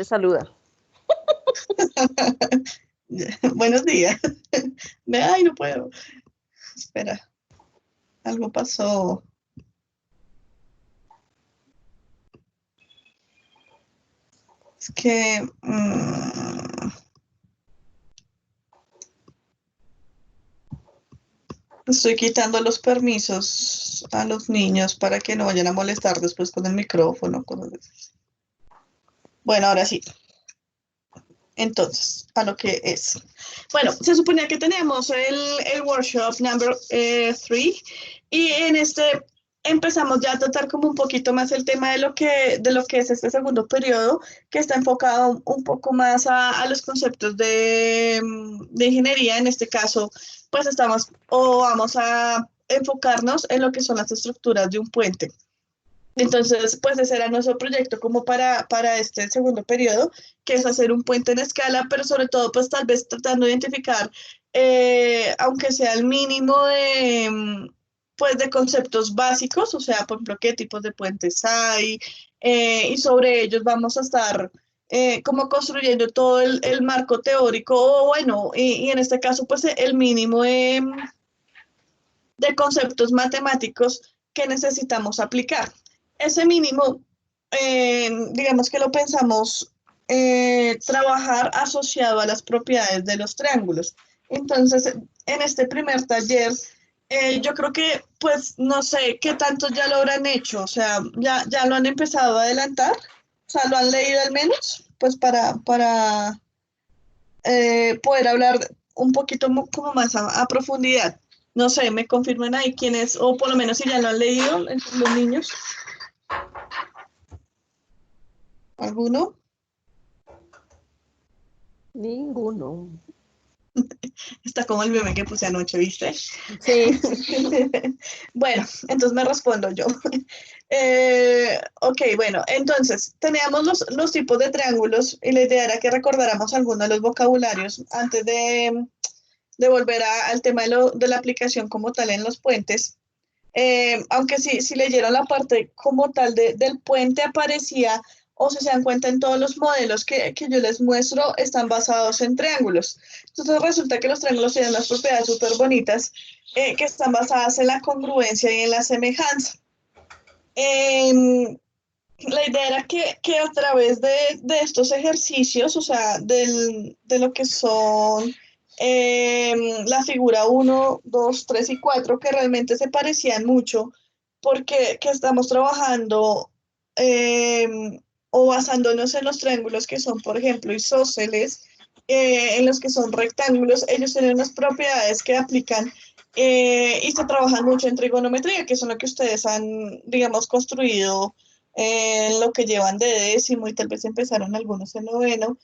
te saluda. Buenos días. Ay, no puedo. Espera, algo pasó. Es que estoy quitando los permisos a los niños para que no vayan a molestar después con el micrófono, cosas así. Bueno, ahora sí. Entonces, a lo que es. Bueno, se suponía que teníamos el workshop number 3 y en este empezamos ya a tratar como un poquito más el tema de lo que es este segundo periodo, que está enfocado un poco más a los conceptos de ingeniería. En este caso, pues vamos a enfocarnos en lo que son las estructuras de un puente. Entonces, pues ese era nuestro proyecto como para este segundo periodo, que es hacer un puente en escala, pero sobre todo, pues tal vez tratando de identificar, aunque sea el mínimo pues de conceptos básicos, o sea, por ejemplo, qué tipos de puentes hay, y sobre ellos vamos a estar como construyendo todo el marco teórico, o bueno, y en este caso, pues el mínimo de conceptos matemáticos que necesitamos aplicar. Ese mínimo, digamos que lo pensamos trabajar asociado a las propiedades de los triángulos. Entonces, en este primer taller, yo creo que, pues, no sé qué tanto ya lo habrán hecho, o sea, ya lo han empezado a adelantar, o sea, lo han leído al menos, pues para poder hablar un poquito como más a profundidad. No sé, me confirman ahí quiénes, o por lo menos si ya lo han leído los niños. ¿Alguno? Ninguno. Está como el meme que puse anoche, ¿viste? Sí. Bueno, entonces me respondo yo. Ok, bueno, entonces teníamos los tipos de triángulos y la idea era que recordáramos algunos de los vocabularios antes de volver al tema de la aplicación como tal en los puentes. Aunque si leyeron la parte como tal del puente aparecía, o si se dan cuenta en todos los modelos que yo les muestro, están basados en triángulos. Entonces resulta que los triángulos tienen unas propiedades súper bonitas que están basadas en la congruencia y en la semejanza. La idea era que a través de estos ejercicios, o sea, de lo que son la figura 1, 2, 3 y 4, que realmente se parecían mucho, porque que estamos trabajando eh, o basándonos en los triángulos que son, por ejemplo, isósceles, en los que son rectángulos, ellos tienen unas propiedades que aplican y se trabajan mucho en trigonometría, que son lo que ustedes han, digamos, construido en lo que llevan de décimo y tal vez empezaron algunos en noveno,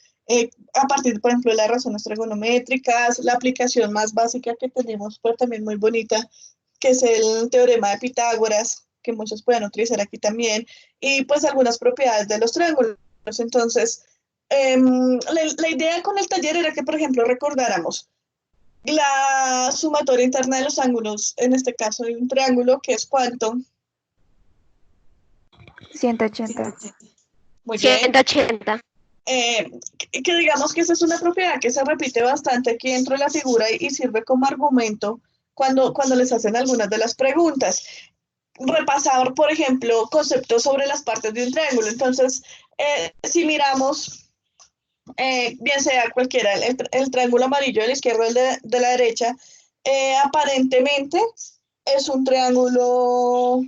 a partir, por ejemplo, de las razones trigonométricas, la aplicación más básica que tenemos, pero también muy bonita, que es el teorema de Pitágoras, que muchos pueden utilizar aquí también, y pues algunas propiedades de los triángulos. Entonces, la idea con el taller era que, por ejemplo, recordáramos la sumatoria interna de los ángulos, en este caso de un triángulo, que es cuánto. 180. Muy bien. 180. Que digamos que esa es una propiedad que se repite bastante aquí dentro de la figura y sirve como argumento cuando les hacen algunas de las preguntas. Repasar, por ejemplo, conceptos sobre las partes de un triángulo. Entonces, si miramos, bien sea cualquiera, el triángulo amarillo de la izquierda o el de la derecha, aparentemente es un triángulo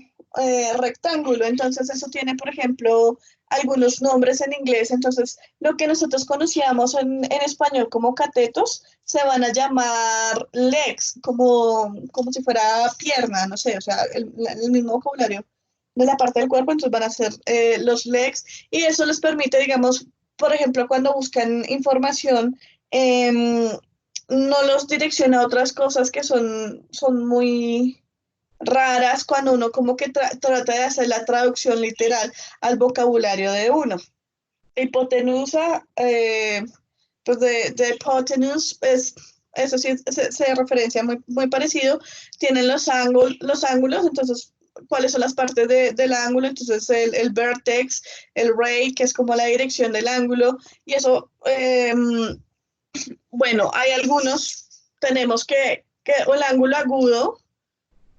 rectángulo. Entonces, eso tiene, por ejemplo, algunos nombres en inglés. Entonces, lo que nosotros conocíamos en español como catetos, se van a llamar legs, como si fuera pierna, no sé, o sea, el mismo vocabulario de la parte del cuerpo, entonces van a ser los legs, y eso les permite, digamos, por ejemplo, cuando buscan información, no los direcciona a otras cosas que son muy raras cuando uno como que trata de hacer la traducción literal al vocabulario de uno. Hipotenusa, pues de hipotenuse, eso sí se referencia muy, muy parecido. Tienen los ángulos, entonces cuáles son las partes del ángulo, entonces el vertex, el ray, que es como la dirección del ángulo, y eso, bueno, hay algunos, tenemos que el ángulo agudo,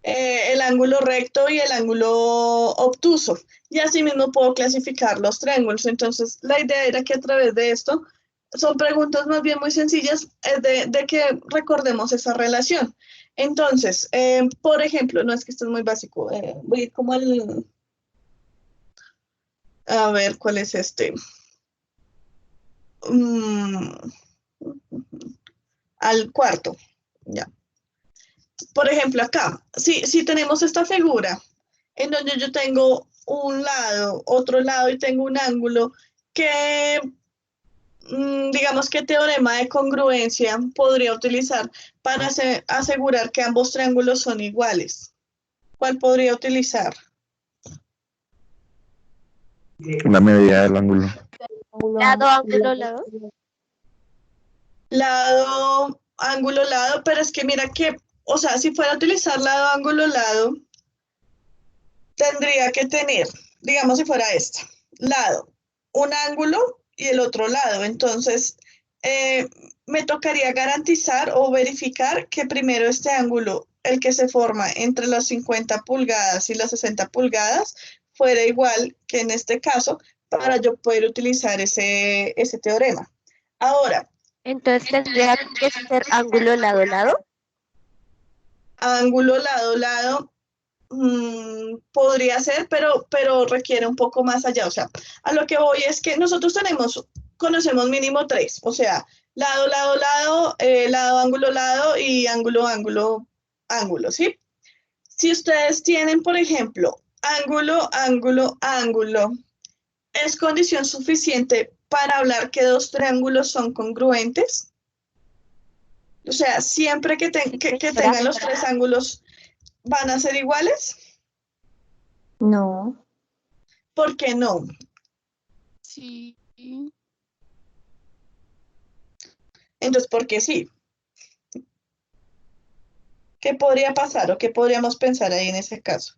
el ángulo recto y el ángulo obtuso. Y así mismo puedo clasificar los triángulos. Entonces, la idea era que a través de esto, son preguntas más bien muy sencillas de que recordemos esa relación. Entonces, por ejemplo, no es que esto es muy básico, voy a ir como al, a ver, ¿cuál es este? Mm, al cuarto, ya. Por ejemplo, acá, si tenemos esta figura en donde yo tengo un lado, otro lado y tengo un ángulo, que digamos que teorema de congruencia podría utilizar para asegurar que ambos triángulos son iguales. ¿Cuál podría utilizar? La medida del ángulo. Lado, ángulo, lado. Lado, ángulo, lado, pero es que mira que, o sea, si fuera a utilizar lado, ángulo, lado, tendría que tener, digamos si fuera esta, lado, un ángulo y el otro lado. Entonces, me tocaría garantizar o verificar que primero este ángulo, el que se forma entre las 50 pulgadas y las 60 pulgadas, fuera igual que en este caso, para yo poder utilizar ese teorema. Ahora, Entonces tendría que ser ángulo, lado, lado. ángulo, lado, lado, podría ser, pero requiere un poco más allá. O sea, a lo que voy es que nosotros conocemos mínimo tres, o sea, lado, lado, lado, lado, ángulo, lado y ángulo, ángulo, ángulo, ¿sí? Si ustedes tienen, por ejemplo, ángulo, ángulo, ángulo, ¿es condición suficiente para hablar que dos triángulos son congruentes? O sea, siempre que tengan los tres ángulos, ¿van a ser iguales? No. ¿Por qué no? Sí. Entonces, ¿por qué sí? ¿Qué podría pasar o qué podríamos pensar ahí en ese caso?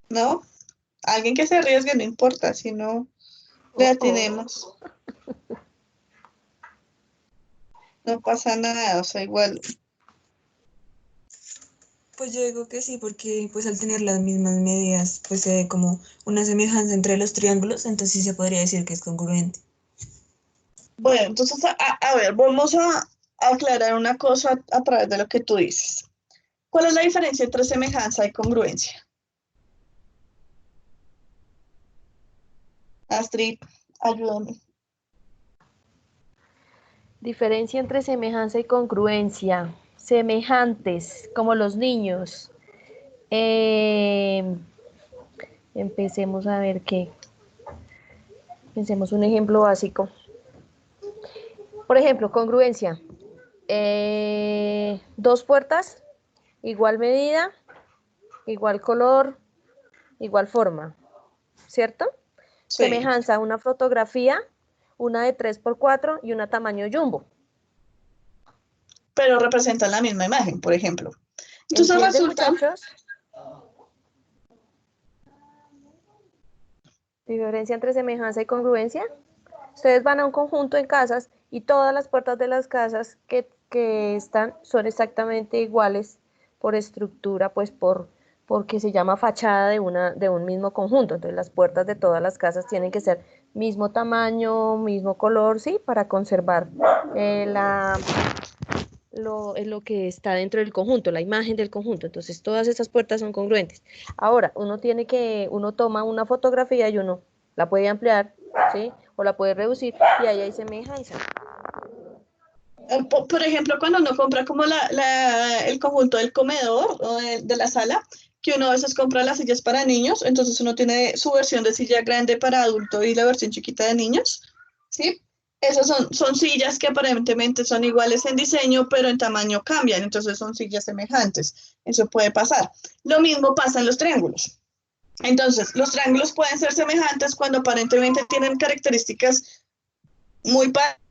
¿No? Alguien que se arriesgue, no importa, si no le atinemos. No pasa nada, o sea, igual. Pues yo digo que sí, porque pues al tener las mismas medidas, pues se ve como una semejanza entre los triángulos, entonces sí se podría decir que es congruente. Bueno, entonces, a ver, vamos a aclarar una cosa a través de lo que tú dices. ¿Cuál es la diferencia entre semejanza y congruencia? Astrid, ayúdame. Diferencia entre semejanza y congruencia. Semejantes, como los niños. Empecemos a ver qué. Pensemos un ejemplo básico. Por ejemplo, congruencia. Dos puertas, igual medida, igual color, igual forma, ¿cierto? Sí, Semejanza, una fotografía, una de 3x4 y una tamaño jumbo. pero representan la misma imagen, por ejemplo. Entonces ¿Entienden, resulta, muchachos? Diferencia entre semejanza y congruencia. Ustedes van a un conjunto en casas y todas las puertas de las casas que están son exactamente iguales por estructura, pues porque se llama fachada de un mismo conjunto. Entonces las puertas de todas las casas tienen que ser mismo tamaño, mismo color, ¿sí? Para conservar lo que está dentro del conjunto, la imagen del conjunto. Entonces todas estas puertas son congruentes. Ahora, uno toma una fotografía y uno la puede ampliar, ¿sí? O la puede reducir y ahí hay semejanza. por ejemplo, cuando uno compra como el conjunto del comedor o de la sala, que uno a veces compra las sillas para niños, entonces uno tiene su versión de silla grande para adulto y la versión chiquita de niños, ¿sí? Esas son sillas que aparentemente son iguales en diseño, pero en tamaño cambian, entonces son sillas semejantes. Eso puede pasar. Lo mismo pasa en los triángulos. Entonces, los triángulos pueden ser semejantes cuando aparentemente tienen características muy parecidas,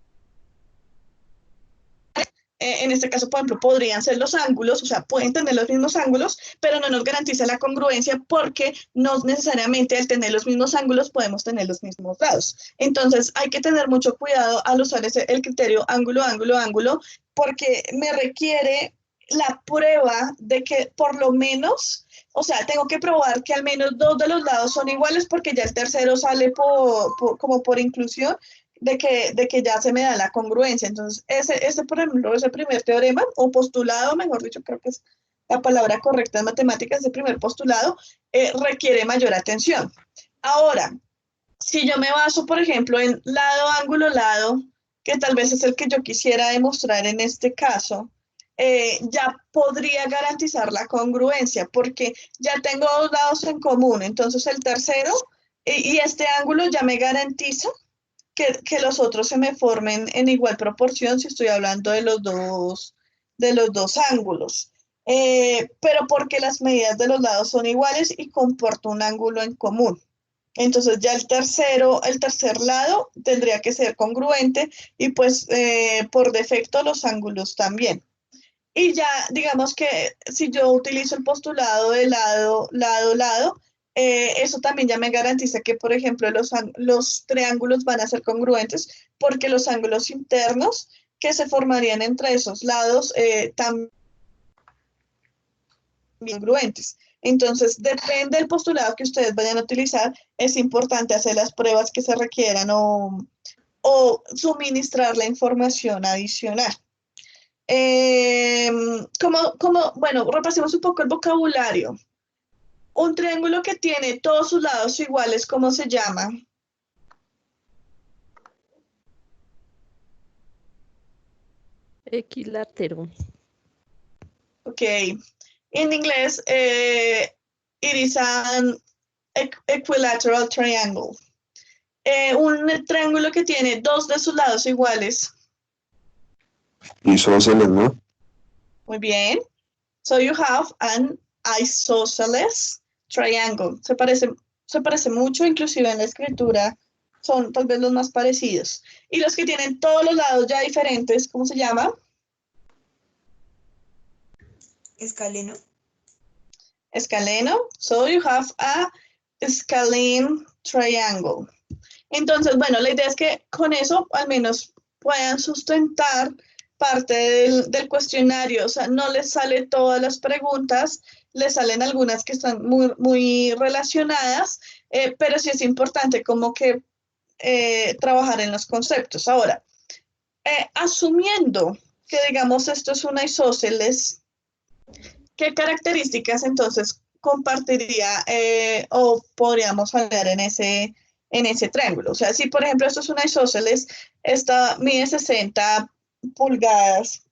en este caso, por ejemplo, podrían ser los ángulos, o sea, pueden tener los mismos ángulos, pero no nos garantiza la congruencia porque no necesariamente al tener los mismos ángulos podemos tener los mismos lados. Entonces, hay que tener mucho cuidado al usar el criterio ángulo, ángulo, ángulo, porque me requiere la prueba de que por lo menos, o sea, tengo que probar que al menos dos de los lados son iguales porque ya el tercero sale como por inclusión de que ya se me da la congruencia. Entonces, por ejemplo, ese primer teorema, o postulado, mejor dicho, creo que es la palabra correcta en matemáticas, ese primer postulado, requiere mayor atención. Ahora, si yo me baso, por ejemplo, en lado, ángulo, lado, que tal vez es el que yo quisiera demostrar en este caso, ya podría garantizar la congruencia, porque ya tengo dos lados en común. Entonces, el tercero y este ángulo ya me garantiza que los otros se me formen en igual proporción si estoy hablando de los dos ángulos. Pero porque las medidas de los lados son iguales y comporto un ángulo en común. Entonces ya el tercer lado tendría que ser congruente y pues por defecto los ángulos también. Y ya digamos que si yo utilizo el postulado de lado, lado, lado, eso también ya me garantiza que, por ejemplo, los triángulos van a ser congruentes porque los ángulos internos que se formarían entre esos lados también congruentes. Entonces, depende del postulado que ustedes vayan a utilizar, es importante hacer las pruebas que se requieran o suministrar la información adicional. Bueno, repasemos un poco el vocabulario. Un triángulo que tiene todos sus lados iguales, ¿cómo se llama? Equilátero. Ok. En inglés, it is an equilateral triangle. Un triángulo que tiene dos de sus lados iguales. Isósceles, ¿no? Muy bien. So you have an isosceles triangle. Se parece mucho, inclusive en la escritura son tal vez los más parecidos. Y los que tienen todos los lados ya diferentes, ¿cómo se llama? Escaleno. Escaleno. So you have a scalene triangle. Entonces, bueno, la idea es que con eso al menos puedan sustentar parte del cuestionario. O sea, no les sale todas las preguntas, les salen algunas que están muy, muy relacionadas, pero sí es importante como que trabajar en los conceptos. Ahora, asumiendo que digamos esto es una isósceles, ¿qué características entonces compartiría o podríamos hablar en ese triángulo? O sea, si por ejemplo esto es una isósceles, esta mide 60 pulgadas,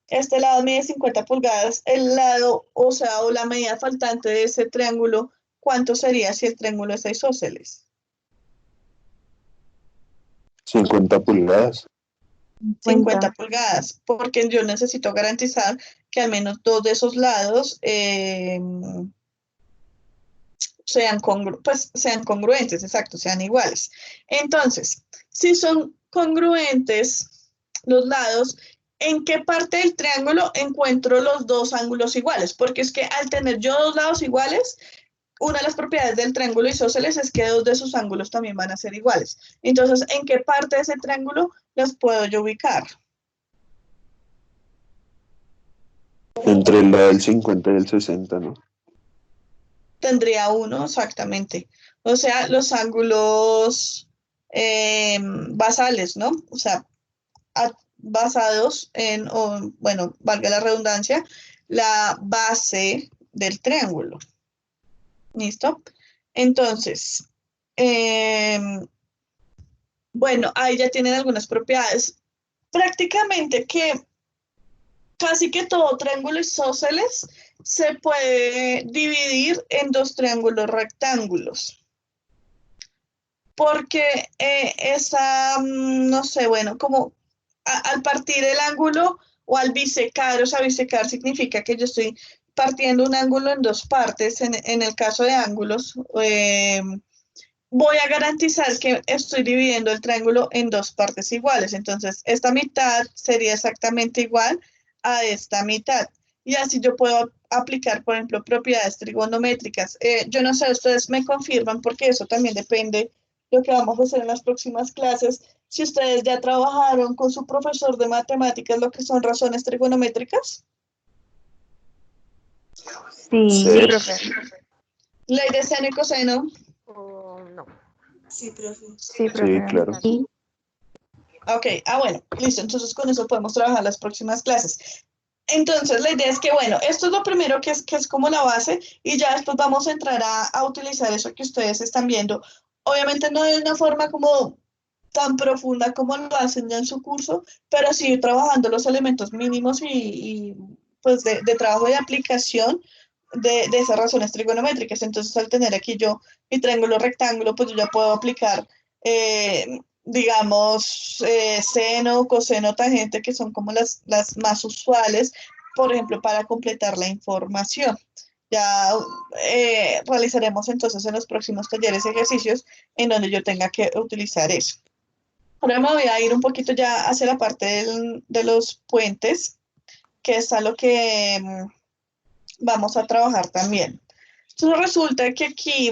este lado mide 50 pulgadas, el lado, o sea, o la medida faltante de ese triángulo, ¿cuánto sería si el triángulo es isósceles? 50 pulgadas. 50 pulgadas, porque yo necesito garantizar que al menos dos de esos lados sean congruentes, exacto, sean iguales. Entonces, si son congruentes los lados, ¿en qué parte del triángulo encuentro los dos ángulos iguales? Porque es que al tener yo dos lados iguales, una de las propiedades del triángulo isósceles es que dos de sus ángulos también van a ser iguales. Entonces, ¿en qué parte de ese triángulo las puedo yo ubicar? Entre el lado del 50 y el 60, ¿no? Tendría uno, exactamente. O sea, los ángulos basales, ¿no? O sea, basados en, bueno, valga la redundancia, la base del triángulo. ¿Listo? Entonces, bueno, ahí ya tienen algunas propiedades. Prácticamente que casi que todo triángulo isósceles se puede dividir en dos triángulos rectángulos. Porque no sé, bueno, como al partir el ángulo o al bisecar, o sea, bisecar significa que yo estoy partiendo un ángulo en dos partes, en el caso de ángulos, voy a garantizar que estoy dividiendo el triángulo en dos partes iguales. Entonces, esta mitad sería exactamente igual a esta mitad. Y así yo puedo aplicar, por ejemplo, propiedades trigonométricas. Yo no sé, ustedes me confirman porque eso también depende de lo que vamos a hacer en las próximas clases. Si ustedes ya trabajaron con su profesor de matemáticas lo que son razones trigonométricas. Sí, Sí. profe. Ley de seno y coseno. No. Sí, profe. Sí, profe. Sí, claro. Sí. Ok, bueno, listo. Entonces con eso podemos trabajar las próximas clases. Entonces la idea es que, bueno, esto es lo primero que es como la base y ya después vamos a entrar a utilizar eso que ustedes están viendo. Obviamente no de una forma como tan profunda como lo hacen ya en su curso, pero sí trabajando los elementos mínimos pues de trabajo de aplicación de esas razones trigonométricas. Entonces al tener aquí yo mi triángulo rectángulo, pues yo ya puedo aplicar, digamos, seno, coseno, tangente, que son como las más usuales, por ejemplo, para completar la información. Ya realizaremos entonces en los próximos talleres ejercicios en donde yo tenga que utilizar eso. Ahora me voy a ir un poquito ya hacia la parte de los puentes, que es a lo que vamos a trabajar también. Entonces resulta que aquí,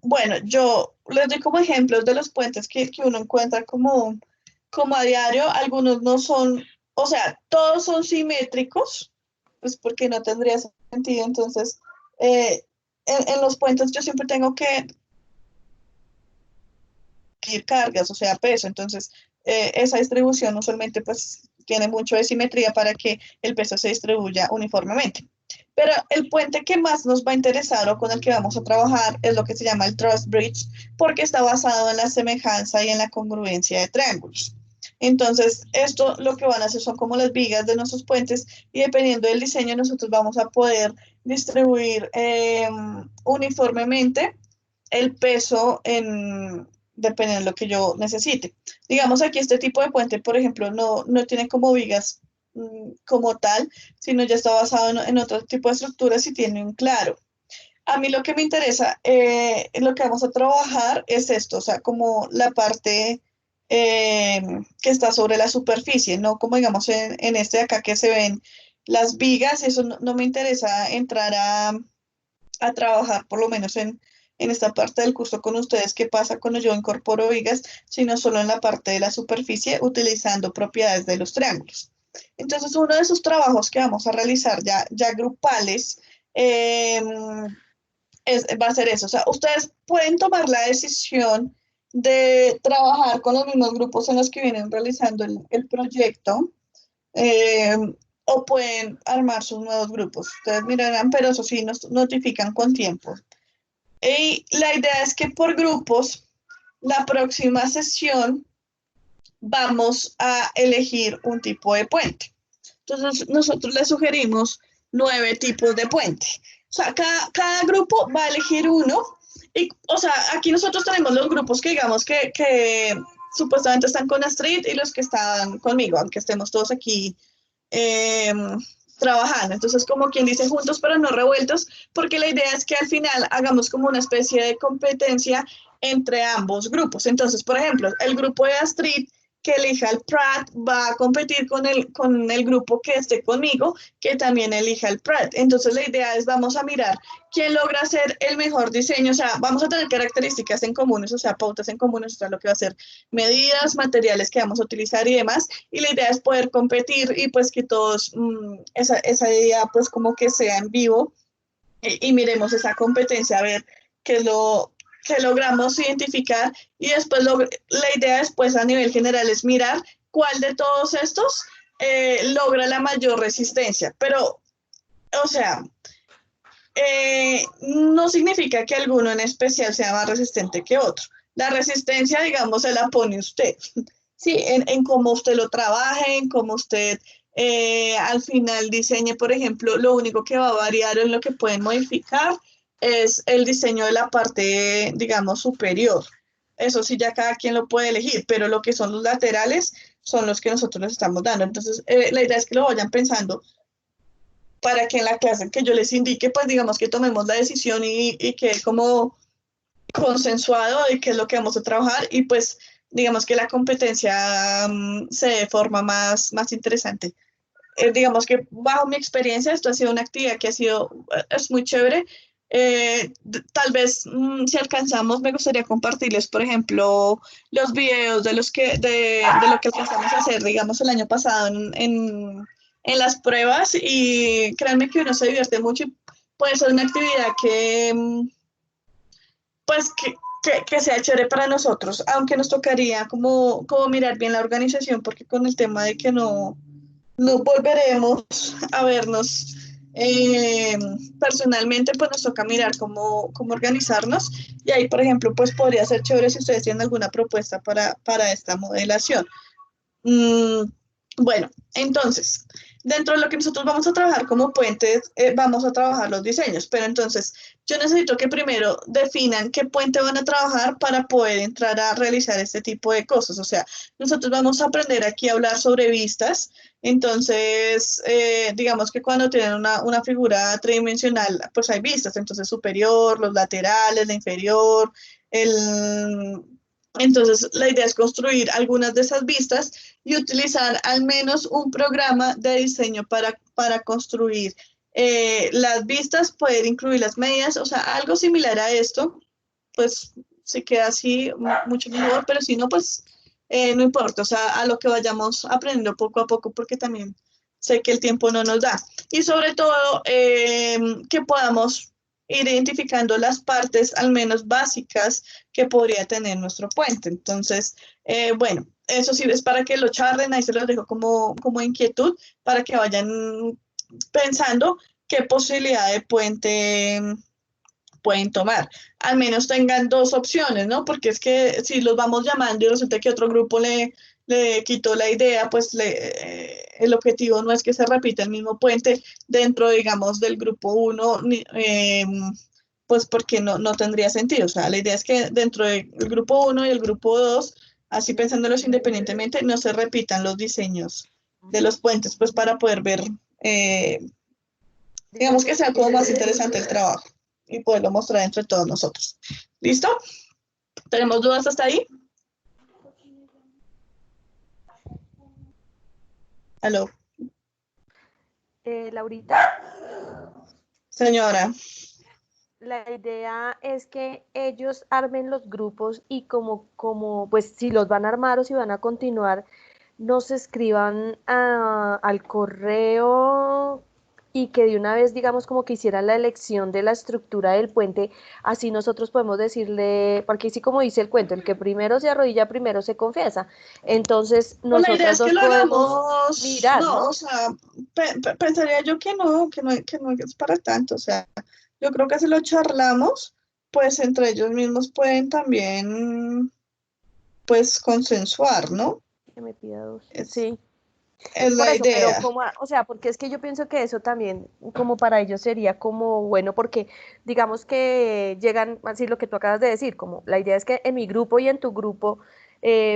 bueno, yo les doy como ejemplos de los puentes que uno encuentra como a diario. Algunos no son, o sea, todos son simétricos, pues porque no tendría sentido. Entonces, en los puentes yo siempre tengo que ir cargas, o sea, peso. Entonces, esa distribución usualmente pues tiene mucho de simetría para que el peso se distribuya uniformemente. Pero el puente que más nos va a interesar o con el que vamos a trabajar es lo que se llama el truss bridge, porque está basado en la semejanza y en la congruencia de triángulos. Entonces, esto lo que van a hacer son como las vigas de nuestros puentes y dependiendo del diseño nosotros vamos a poder distribuir uniformemente el peso dependiendo de lo que yo necesite. Digamos aquí este tipo de puente, por ejemplo, no tiene como vigas como tal, sino ya está basado en otro tipo de estructuras y tiene un claro. A mí lo que me interesa, en lo que vamos a trabajar es esto, o sea, como la parte que está sobre la superficie, no como digamos en este de acá que se ven las vigas, eso no me interesa entrar a trabajar por lo menos en esta parte del curso con ustedes qué pasa cuando yo incorporo vigas, sino solo en la parte de la superficie utilizando propiedades de los triángulos. Entonces, uno de esos trabajos que vamos a realizar ya grupales va a ser eso. O sea, ustedes pueden tomar la decisión de trabajar con los mismos grupos en los que vienen realizando el proyecto. eh, o pueden armar sus nuevos grupos. Ustedes mirarán, pero eso sí nos notifican con tiempo. Y la idea es que por grupos, la próxima sesión vamos a elegir un tipo de puente. Entonces, nosotros les sugerimos 9 tipos de puente. O sea, cada grupo va a elegir uno. Y, o sea, aquí nosotros tenemos los grupos que digamos que supuestamente están con Astrid y los que están conmigo, aunque estemos todos aquí eh, trabajando. Entonces, como quien dice, juntos pero no revueltos, porque la idea es que al final hagamos como una especie de competencia entre ambos grupos. Entonces, por ejemplo, el grupo de Astrid que elija el Pratt va a competir con el grupo que esté conmigo, que también elija el Pratt. Entonces la idea es, vamos a mirar quién logra hacer el mejor diseño, o sea, vamos a tener características en comunes, o sea, pautas en comunes, o sea, lo que va a ser medidas, materiales que vamos a utilizar y demás, y la idea es poder competir y pues que todos, esa idea pues como que sea en vivo y miremos esa competencia a ver qué es lo que logramos identificar y después la idea después a nivel general es mirar cuál de todos estos logra la mayor resistencia. Pero, o sea, no significa que alguno en especial sea más resistente que otro. La resistencia, digamos, se la pone usted. Sí, en cómo usted lo trabaje, en cómo usted al final diseñe, por ejemplo, lo único que va a variar en lo que pueden modificar es el diseño de la parte, digamos, superior. Eso sí, ya cada quien lo puede elegir, pero lo que son los laterales son los que nosotros les estamos dando. Entonces, la idea es que lo vayan pensando para que en la clase que yo les indique, pues digamos que tomemos la decisión y que como consensuado de qué es lo que vamos a trabajar y pues digamos que la competencia se forma más interesante. digamos que bajo mi experiencia, esto ha sido una actividad que ha sido, es muy chévere. Tal vez si alcanzamos, me gustaría compartirles, por ejemplo, los videos de lo que alcanzamos a hacer, digamos, el año pasado en las pruebas, y créanme que uno se divierte mucho y puede ser una actividad que, pues, que sea chévere para nosotros, aunque nos tocaría como mirar bien la organización, porque con el tema de que no volveremos a vernos personalmente, pues nos toca mirar cómo organizarnos, y ahí, por ejemplo, pues podría ser chévere si ustedes tienen alguna propuesta para esta modelación. Mm, bueno, entonces, dentro de lo que nosotros vamos a trabajar como puentes, vamos a trabajar los diseños, pero entonces yo necesito que primero definan qué puente van a trabajar para poder entrar a realizar este tipo de cosas. O sea, nosotros vamos a aprender aquí a hablar sobre vistas. Entonces, digamos que cuando tienen una figura tridimensional, pues hay vistas, entonces superior, los laterales, la inferior, el... Entonces, la idea es construir algunas de esas vistas y utilizar al menos un programa de diseño para construir las vistas, poder incluir las medidas, o sea, algo similar a esto, pues se queda así mucho mejor, pero si no, pues no importa, o sea, a lo que vayamos aprendiendo poco a poco, porque también sé que el tiempo no nos da. Y sobre todo, que podamos ir identificando las partes al menos básicas que podría tener nuestro puente. Entonces, bueno, eso sí es para que lo charlen, ahí se los dejo como inquietud, para que vayan pensando qué posibilidad de puente pueden tomar. Al menos tengan dos opciones, ¿no? Porque es que si los vamos llamando y resulta que otro grupo le quitó la idea, pues el objetivo no es que se repita el mismo puente dentro, digamos, del grupo 1, pues porque no tendría sentido. O sea, la idea es que dentro del grupo 1 y el grupo 2, así pensándolos independientemente, no se repitan los diseños de los puentes, pues para poder ver, digamos que sea como más interesante el trabajo y poderlo mostrar entre todos nosotros. ¿Listo? ¿Tenemos dudas hasta ahí? ¿Aló? Laurita, Señora. la idea es que ellos armen los grupos y pues si los van a armar o si van a continuar, nos escriban al correo y que de una vez, digamos, como que hicieran la elección de la estructura del puente, así nosotros podemos decirle, porque así como dice el cuento, el que primero se arrodilla, primero se confiesa. Entonces, Pues la idea nosotras es que dos lo podemos hagamos, mirar, no, ¿no? o sea, pensaría yo que no es para tanto, o sea, yo creo que si lo charlamos, pues entre ellos mismos pueden también, pues, consensuar, ¿no? Que me pida dos. Es, Sí. es Por la eso, pero idea. como, o sea, porque es que yo pienso que eso también, como para ellos sería como bueno, porque digamos que llegan, así lo que tú acabas de decir, como la idea es que en mi grupo y en tu grupo,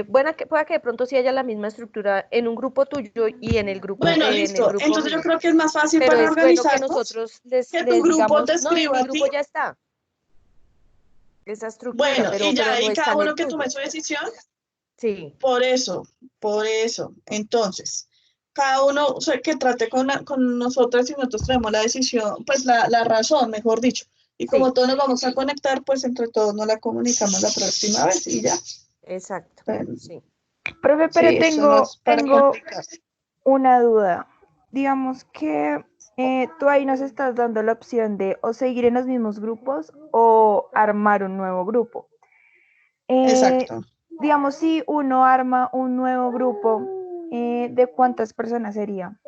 bueno, que pueda que de pronto sí haya la misma estructura en un grupo tuyo y Bueno, en el listo. grupo Entonces yo mío, creo que es más fácil pero para es bueno que organizarnos nosotros que tu les grupo te digamos, no, en escriba mi a ti. grupo ya está esa estructura, Bueno, y pero ya no ahí está cada en uno el que tome tuyo. su decisión. Sí, Por eso, por eso. Entonces, cada uno, o sea, que trate con nosotras y nosotros traemos la decisión, pues la razón, mejor dicho. Y como sí, todos nos vamos a conectar, pues entre todos nos la comunicamos la próxima vez y ya. exacto, Pero, sí. Profe, sí, pero eso no es para tengo complicarse. una duda. Digamos que tú ahí nos estás dando la opción de o seguir en los mismos grupos o armar un nuevo grupo. Eh, Exacto. digamos, si uno arma un nuevo grupo, ¿de cuántas personas sería?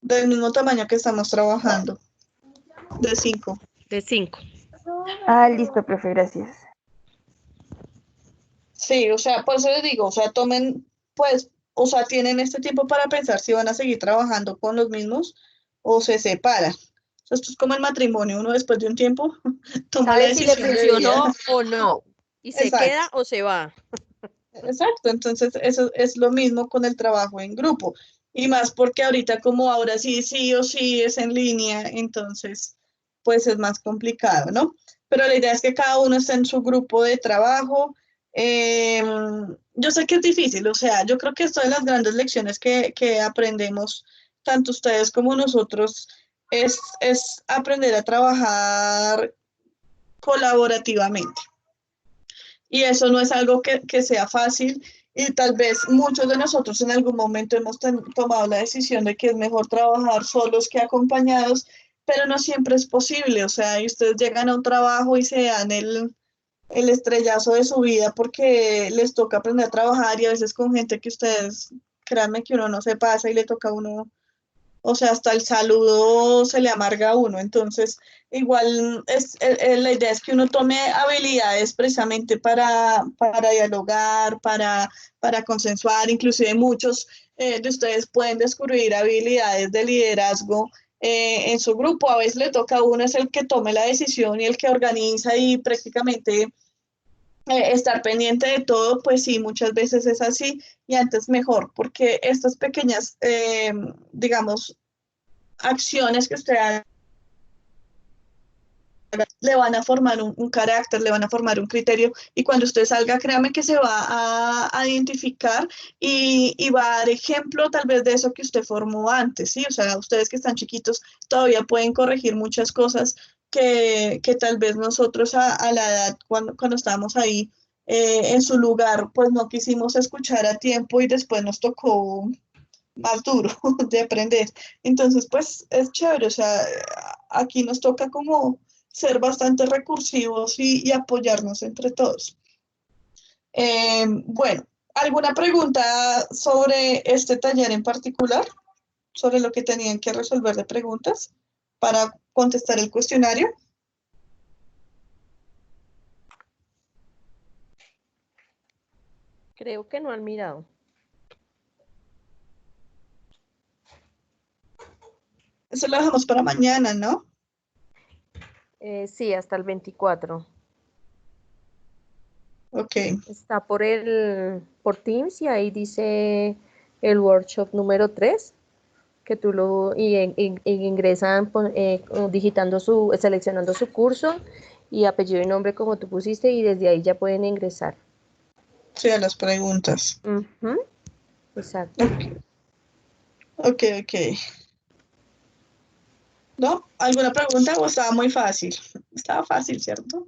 Del mismo tamaño que estamos trabajando, de 5. De 5. Ah, listo, profe, gracias. Sí, o sea, por eso les digo, o sea, tomen, pues, o sea, tienen este tiempo para pensar si van a seguir trabajando con los mismos o se separan. O sea, esto es como el matrimonio, uno después de un tiempo toma la ¿Sabe si le decisión de vida. funcionó o no? ¿Y se Exacto, queda o se va? exacto. Entonces, eso es lo mismo con el trabajo en grupo. Y más porque ahorita como ahora sí, sí o sí es en línea, entonces, pues es más complicado, ¿no? Pero la idea es que cada uno esté en su grupo de trabajo. yo sé que es difícil, o sea, yo creo que esto de las grandes lecciones que aprendemos, tanto ustedes como nosotros, es aprender a trabajar colaborativamente. Y eso no es algo que sea fácil y tal vez muchos de nosotros en algún momento hemos tomado la decisión de que es mejor trabajar solos que acompañados, pero no siempre es posible. O sea, y ustedes llegan a un trabajo y se dan el estrellazo de su vida porque les toca aprender a trabajar y a veces con gente que ustedes, créanme que uno no se pasa y le toca a uno, o sea, hasta el saludo se le amarga a uno. Entonces, igual la idea es que uno tome habilidades precisamente para dialogar, para consensuar. Inclusive muchos de ustedes pueden descubrir habilidades de liderazgo en su grupo. A veces le toca a uno es el que tome la decisión y el que organiza y prácticamente estar pendiente de todo, pues sí, muchas veces es así y antes mejor, porque estas pequeñas, digamos, acciones que usted haga le van a formar un carácter, le van a formar un criterio y cuando usted salga, créame que se va a identificar y va a dar ejemplo tal vez de eso que usted formó antes, ¿sí? O sea, ustedes que están chiquitos todavía pueden corregir muchas cosas que tal vez nosotros a la edad, cuando estábamos ahí en su lugar, pues no quisimos escuchar a tiempo y después nos tocó más duro de aprender. Entonces, pues es chévere, o sea, aquí nos toca como ser bastante recursivos y apoyarnos entre todos. Bueno, ¿alguna pregunta sobre este taller en particular? ¿Sobre lo que tenían que resolver de preguntas para contestar el cuestionario? Creo que no han mirado. Eso lo dejamos para mañana, ¿no? Sí, hasta el 24. Ok. Está por Teams y ahí dice el workshop número 3, que tú ingresan digitando seleccionando su curso y apellido y nombre como tú pusiste y desde ahí ya pueden ingresar. Sí, a las preguntas. Ujú, exacto. Ok. ¿No? ¿Alguna pregunta o estaba muy fácil? Estaba fácil, ¿cierto?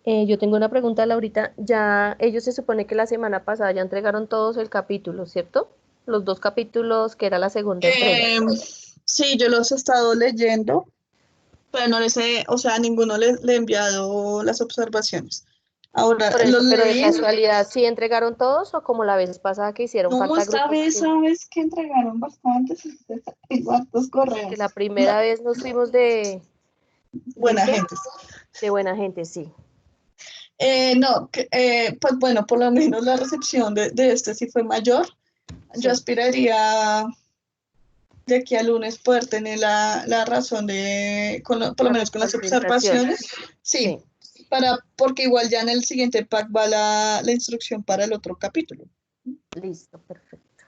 Yo tengo una pregunta, Laurita. Ya ellos se supone que la semana pasada ya entregaron todos el capítulo, ¿cierto? Los 2 capítulos que era la segunda entrega. Sí, yo los he estado leyendo, pero no les he, o sea, a ninguno le he enviado las observaciones. Ahora, Por eso, los pero de leí. casualidad, ¿sí entregaron todos o como la vez pasada que hicieron No, falta esta grupos? vez sabes que entregaron bastantes, tengo hartos Que la correos. primera vez nos fuimos ¿de Buena qué? gente. De buena gente, sí. No, pues bueno, por lo menos la recepción de este sí fue mayor. Yo Sí. aspiraría de aquí al lunes poder tener la razón por lo La menos con las retroalimentación. observaciones. Sí, Sí. porque igual ya en el siguiente pack va la instrucción para el otro capítulo. Listo, perfecto.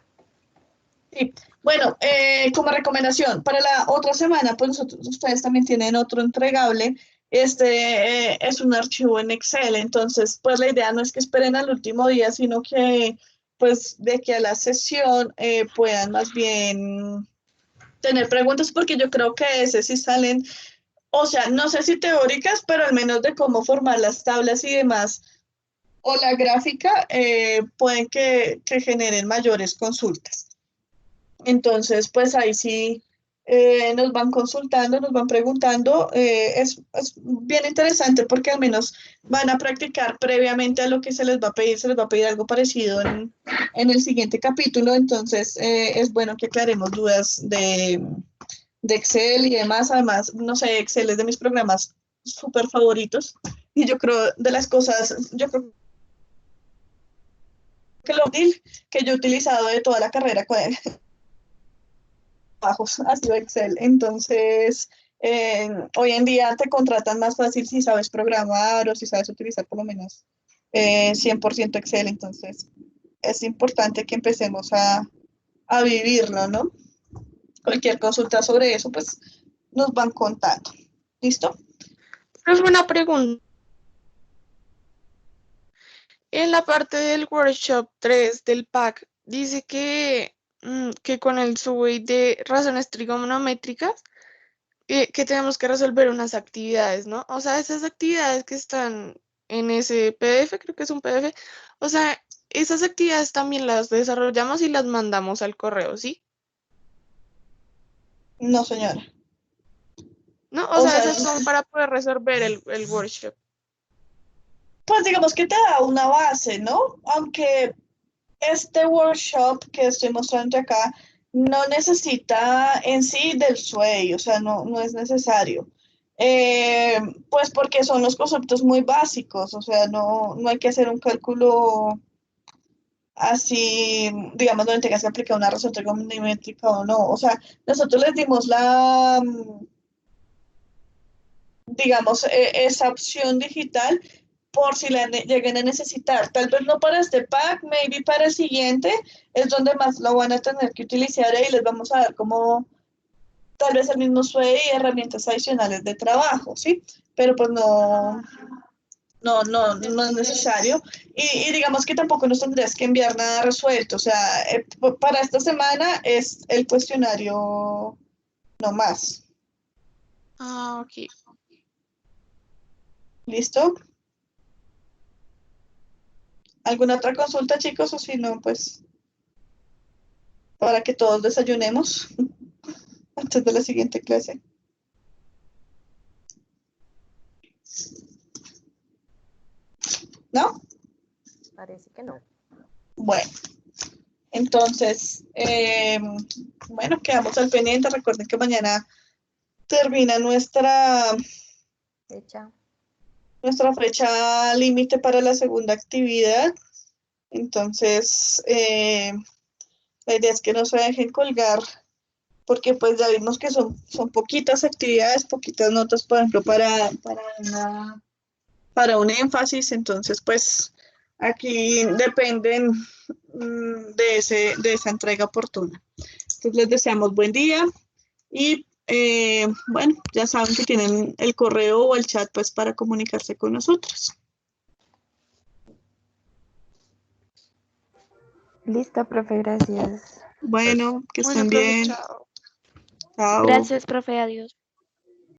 Sí. Bueno, como recomendación, para la otra semana, pues ustedes también tienen otro entregable. Este es un archivo en Excel, entonces, pues la idea no es que esperen al último día, sino que, pues, de que a la sesión puedan más bien tener preguntas, porque yo creo que ese sí salen, o sea, no sé si teóricas, pero al menos de cómo formar las tablas y demás, o la gráfica, pueden que generen mayores consultas. Entonces, pues ahí sí nos van consultando, nos van preguntando. Es bien interesante porque al menos van a practicar previamente a lo que se les va a pedir algo parecido en el siguiente capítulo. Entonces, es bueno que aclaremos dudas de Excel y demás. Además, no sé, Excel es de mis programas súper favoritos y yo creo de las cosas, yo creo que lo útil que yo he utilizado de toda la carrera trabajos ha sido Excel. Entonces, hoy en día te contratan más fácil si sabes programar o si sabes utilizar por lo menos 100% Excel. Entonces, es importante que empecemos a vivirlo, ¿no? Cualquier consulta sobre eso, pues nos van contando. ¿Listo? Es una pregunta. En la parte del workshop 3 del pack dice que con el SUBE de razones trigonométricas, que tenemos que resolver unas actividades, ¿no? O sea, esas actividades que están en ese PDF, creo que es un PDF, o sea, esas actividades también las desarrollamos y las mandamos al correo, ¿sí? No, señora. ¿No? O O sea, sea, esas son para poder resolver el workshop. pues digamos que te da una base, ¿no? Aunque este workshop que estoy mostrando acá no necesita en sí del SWAY, o sea, no es necesario. Pues porque son los conceptos muy básicos, o sea, no hay que hacer un cálculo así, digamos, donde tengas que aplicar una razón trigonométrica o no. O sea, nosotros les dimos digamos, esa opción digital por si la lleguen a necesitar. Tal vez no para este pack, maybe para el siguiente, es donde más lo van a tener que utilizar y les vamos a dar como tal vez el mismo SWAY y herramientas adicionales de trabajo, ¿sí? Pero pues no es necesario. Y digamos que tampoco nos tendrías que enviar nada resuelto. O sea, para esta semana es el cuestionario no más. Ah, ok. ¿Listo? ¿Alguna otra consulta, chicos? O si no, pues para que todos desayunemos antes de la siguiente clase. ¿No? Parece que no. Bueno, entonces, bueno, quedamos al pendiente. Recuerden que mañana termina Fecha. nuestra fecha límite para la segunda actividad. Entonces, la idea es que no se dejen colgar, porque pues ya vimos que son poquitas actividades, poquitas notas, por ejemplo, para un énfasis. Entonces, pues aquí dependen de esa entrega oportuna. Entonces, les deseamos buen día y bueno, ya saben que tienen el correo o el chat pues para comunicarse con nosotros. Listo, profe, gracias. Bueno, que Bueno, estén profe, bien. chao. Chao. Gracias, profe, adiós.